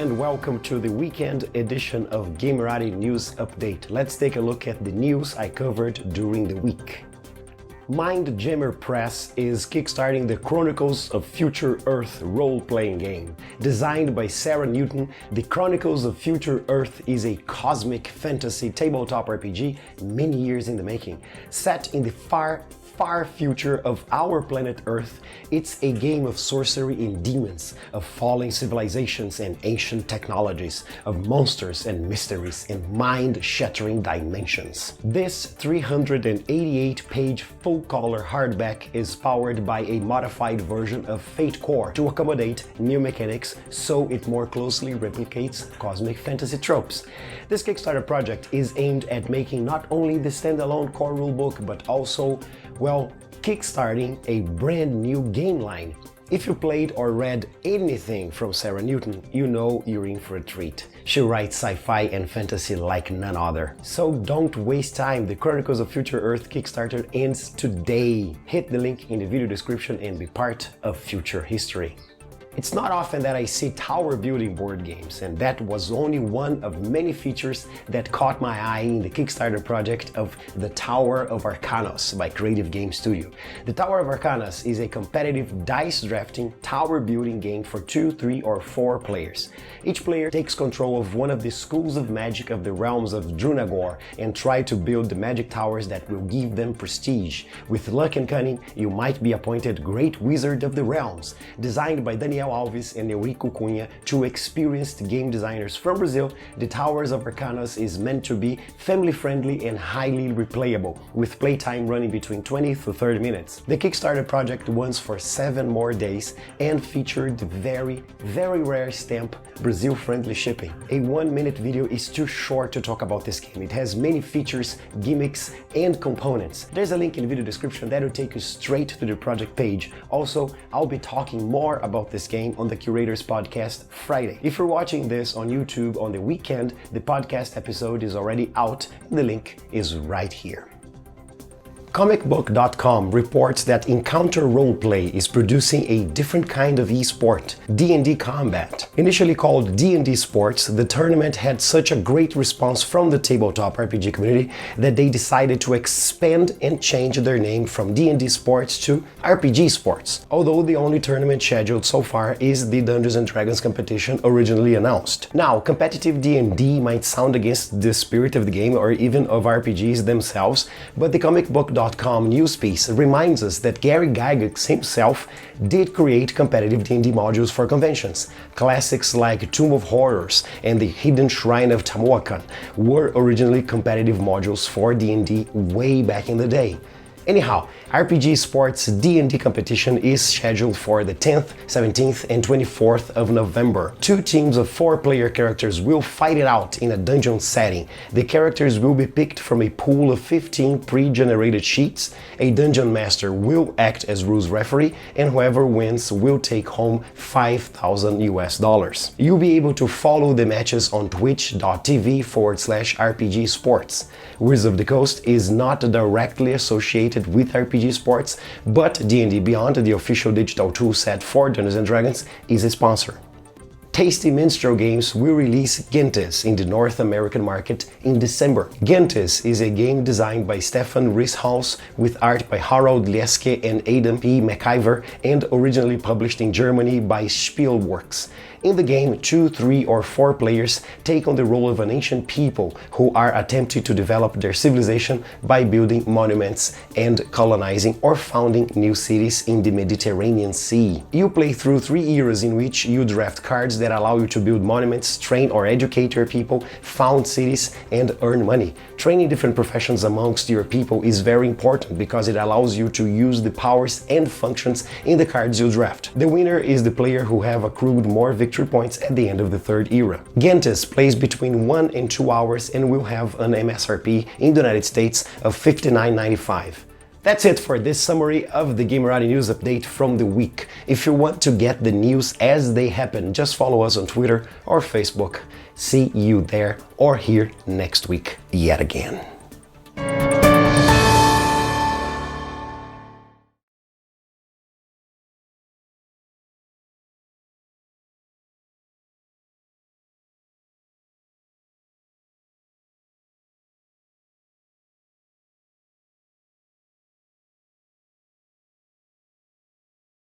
and welcome to the weekend edition of Gamerati News Update. Let's take a look at the news I covered during the week. Mindjammer Press is kickstarting the Chronicles of Future Earth role-playing game. Designed by Sarah Newton, the Chronicles of Future Earth is a cosmic fantasy tabletop RPG many years in the making. Set in the far future of our planet Earth, it's a game of sorcery and demons, of falling civilizations and ancient technologies, of monsters and mysteries and mind-shattering dimensions. This 388-page full-color hardback is powered by a modified version of Fate Core to accommodate new mechanics so it more closely replicates cosmic fantasy tropes. This Kickstarter project is aimed at making not only the standalone core rulebook but also, well, kickstarting a brand new game line. If you played or read anything from Sarah Newton, you know you're in for a treat. She writes sci-fi and fantasy like none other. So don't waste time, the Chronicles of Future Earth Kickstarter ends today. Hit the link in the video description and be part of future history. It's not often that I see tower building board games, and that was only one of many features that caught my eye in the Kickstarter project of the Tower of Arkhanos by Creative Game Studio. The Tower of Arkhanos is a competitive dice drafting tower building game for 2, 3 or 4 players. Each player takes control of one of the schools of magic of the realms of Drunagor and try to build the magic towers that will give them prestige. With luck and cunning, you might be appointed Great Wizard of the Realms. Designed by Alves and Eurico, Cunha, two experienced game designers from Brazil, the Towers of Arkhanos is meant to be family-friendly and highly replayable, with playtime running between 20 to 30 minutes. The Kickstarter project runs for 7 more days and featured the very rare stamp Brazil-friendly shipping. A 1-minute video is too short to talk about this game. It has many features, gimmicks, and components. There's a link in the video description that will take you straight to the project page. Also, I'll be talking more about this game on the Curators Podcast Friday. If you're watching this on YouTube on the weekend, the podcast episode is already out and the link is right here. Comicbook.com reports that EncounterRoleplay is producing a different kind of eSport, D&D Combat. Initially called D&D Sports, the tournament had such a great response from the tabletop RPG community that they decided to expand and change their name from D&D Sports to RPG Sports, although the only tournament scheduled so far is the Dungeons & Dragons competition originally announced. Now, competitive D&D might sound against the spirit of the game or even of RPGs themselves, but the Comicbook.com news piece reminds us that Gary Gygax himself did create competitive D&D modules for conventions. Classics like Tomb of Horrors and the Hidden Shrine of Tamoacan were originally competitive modules for D&D way back in the day. Anyhow, RPG Sports D&D competition is scheduled for the 10th, 17th and 24th of November. 2 teams of 4-player characters will fight it out in a dungeon setting. The characters will be picked from a pool of 15 pre-generated sheets. A dungeon master will act as rules referee, and whoever wins will take home $5,000 US. You'll be able to follow the matches on twitch.tv/RPG Sports. Wizards of the Coast is not directly associated with RPG Sports, but D&D Beyond, the official digital tool set for Dungeons & Dragons, is a sponsor. Tasty Minstrel Games will release Gentes in the North American market in December. Gentes is a game designed by Stefan Risthaus with art by Harald Lieske and Adam P. McIver and originally published in Germany by Spielworxx. In the game, 2, 3 or 4 players take on the role of an ancient people who are attempting to develop their civilization by building monuments and colonizing or founding new cities in the Mediterranean Sea. You play through 3 eras in which you draft cards that allow you to build monuments, train or educate your people, found cities, and earn money. Training different professions amongst your people is very important because it allows you to use the powers and functions in the cards you draft. The winner is the player who have accrued more victory points at the end of the 3rd era. Gentes plays between 1 and 2 hours and will have an MSRP in the United States of $59.95. That's it for this summary of the Gamerati News Update from the week. If you want to get the news as they happen, just follow us on Twitter or Facebook. See you there or here next week yet again.